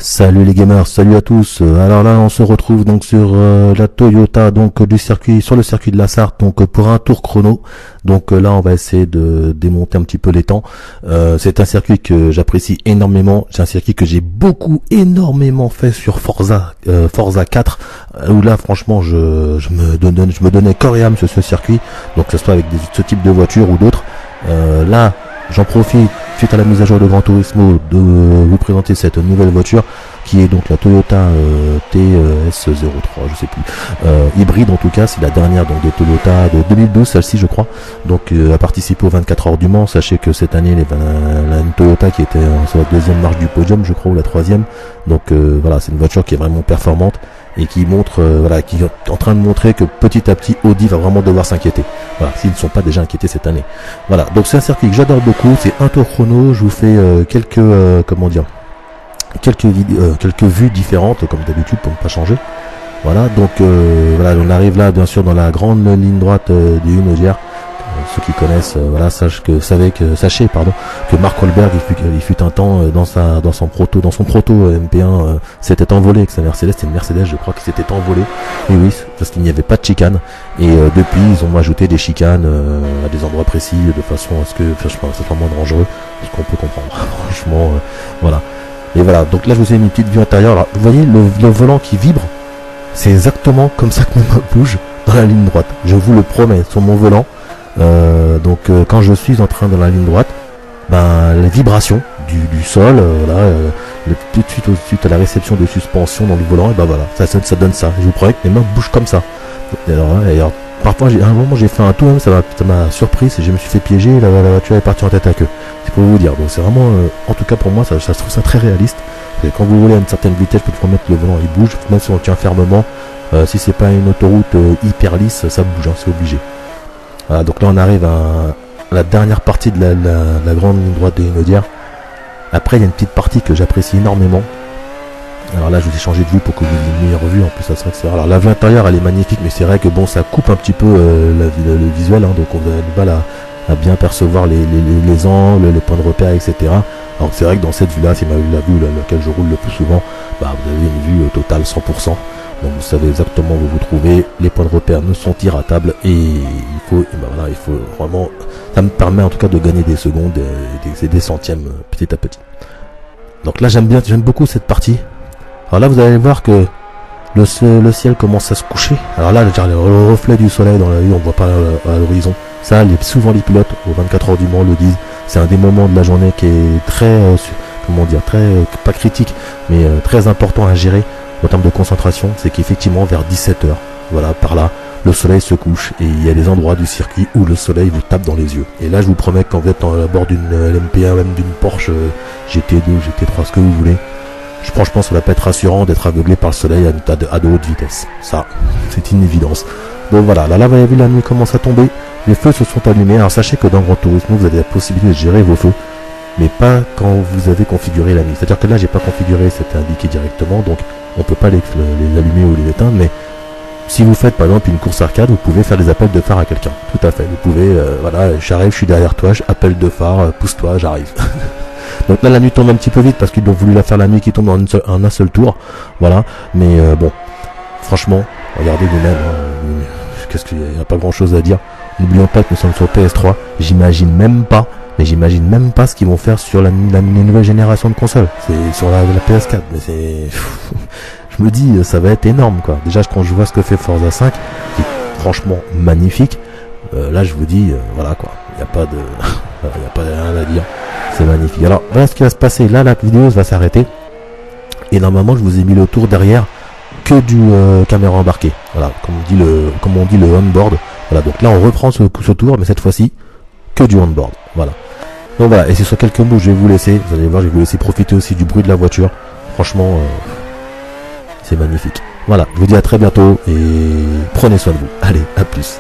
Salut les gamers, salut à tous. Alors là, on se retrouve donc sur la Toyota, donc du circuit, sur le circuit de la Sarthe, donc pour un tour chrono. Donc là, on va essayer de démonter un petit peu les temps. C'est un circuit que j'apprécie énormément. C'est un circuit que j'ai énormément fait sur Forza 4, où là, franchement, je me donnais corps et âme sur ce circuit. Donc que ce soit avec ce type de voiture ou d'autres. Là, j'en profite, suite à la mise à jour de Gran Turismo, de vous présenter cette nouvelle voiture qui est donc la Toyota TS03, je sais plus, hybride en tout cas. C'est la dernière donc des Toyota de 2012, celle-ci je crois. Donc a participé aux 24 heures du Mans. Sachez que cette année une Toyota qui était sur la deuxième marche du podium, je crois, ou la troisième. Donc voilà, c'est une voiture qui est vraiment performante et qui montre, qui est en train de montrer que petit à petit Audi va vraiment devoir s'inquiéter. Voilà, s'ils ne sont pas déjà inquiétés cette année. Voilà, donc c'est un circuit que j'adore beaucoup. C'est un tour chrono. Je vous fais quelques vues différentes comme d'habitude pour ne pas changer. Voilà, donc on arrive là bien sûr dans la grande ligne droite des Hunaudières. Ceux qui connaissent, sachez que Mark Wahlberg il fut un temps dans son proto MP1 s'était envolé avec sa Mercedes. C'était une Mercedes, je crois, qui s'était envolé. Et oui, parce qu'il n'y avait pas de chicane. Et depuis, ils ont ajouté des chicanes à des endroits précis de façon à ce que, c'est vraiment dangereux, ce qu'on peut comprendre. Franchement, voilà. Et voilà. Donc là, je vous ai mis une petite vue intérieure. Alors, vous voyez le volant qui vibre. C'est exactement comme ça que mon main bouge dans la ligne droite. Je vous le promets, sur mon volant. Quand je suis en train dans la ligne droite, les vibrations du sol, tout de suite à la réception de suspension dans le volant, et ça donne ça. Je vous promets que mes mains bougent comme ça. Et alors parfois, à un moment, j'ai fait un tour, ça m'a surpris, et je me suis fait piéger, et la voiture est partie en tête à queue. C'est pour vous dire. Donc c'est vraiment, en tout cas pour moi, ça je trouve ça très réaliste. Et quand vous voulez à une certaine vitesse, je peux vous promettre que le volant il bouge, même si on tient fermement. Si c'est pas une autoroute hyper lisse, ça bouge, hein, c'est obligé. Voilà, donc là on arrive à la dernière partie de la grande ligne droite des Hunaudières. Après il y a une petite partie que j'apprécie énormément. Alors là je vous ai changé de vue pour que vous ayez une meilleure vue. En plus ça serait que c'est... Alors la vue intérieure elle est magnifique, mais c'est vrai que bon, ça coupe un petit peu le visuel, hein, donc on a du mal à bien percevoir les angles, les points de repère, etc. Alors c'est vrai que dans cette vue là, c'est la vue laquelle je roule le plus souvent, vous avez une vue totale 100%. Donc vous savez exactement où vous vous trouvez, les points de repère ne sont irratables et il faut vraiment, ça me permet en tout cas de gagner des secondes et des centièmes petit à petit. Donc là j'aime beaucoup cette partie. Alors là vous allez voir que le ciel commence à se coucher. Alors là le reflet du soleil dans la vue, on voit pas à l'horizon. Ça, souvent les pilotes aux 24 heures du Mans le disent. C'est un des moments de la journée qui est très, pas critique, mais très important à gérer en termes de concentration. C'est qu'effectivement vers 17h, voilà, par là, le soleil se couche et il y a des endroits du circuit où le soleil vous tape dans les yeux. Et là je vous promets que quand vous êtes à bord d'une LMP1, même d'une Porsche GT2, GT3, ce que vous voulez, franchement ça va pas être rassurant d'être aveuglé par le soleil à de haute vitesse. Ça, c'est une évidence. Donc voilà, là vous avez vu, la nuit commence à tomber, les feux se sont allumés. Alors sachez que dans Gran Turismo vous avez la possibilité de gérer vos feux, mais pas quand vous avez configuré la nuit. C'est-à-dire que là j'ai pas configuré, c'était indiqué directement, donc on peut pas les allumer ou les éteindre. Mais si vous faites par exemple une course arcade, vous pouvez faire des appels de phare à quelqu'un. Tout à fait, vous pouvez, j'arrive, je suis derrière toi, appel de phare, pousse-toi, j'arrive. Donc là la nuit tombe un petit peu vite parce qu'ils ont voulu la faire la nuit qui tombe en un seul tour, voilà. Mais bon, franchement, regardez vous-même, qu'est-ce qu'il n'y a pas grand chose à dire. N'oublions pas que nous sommes sur PS3, j'imagine même pas ce qu'ils vont faire sur la nouvelle génération de consoles. C'est sur la PS4, mais c'est... Je me dis, ça va être énorme, quoi. Déjà, quand je vois ce que fait Forza 5, qui est franchement magnifique, là, je vous dis, voilà, quoi. Il n'y a pas rien à dire. C'est magnifique. Alors, voilà ce qui va se passer. Là, la vidéo va s'arrêter. Et normalement, je vous ai mis le tour derrière que du caméra embarquée. Voilà, comme on dit le on-board. Voilà, donc là, on reprend ce tour, mais cette fois-ci, que du on-board. Voilà. Donc voilà, et c'est sur quelques mots que je vais vous laisser. Vous allez voir, je vais vous laisser profiter aussi du bruit de la voiture. Franchement, c'est magnifique. Voilà, je vous dis à très bientôt et prenez soin de vous. Allez, à plus.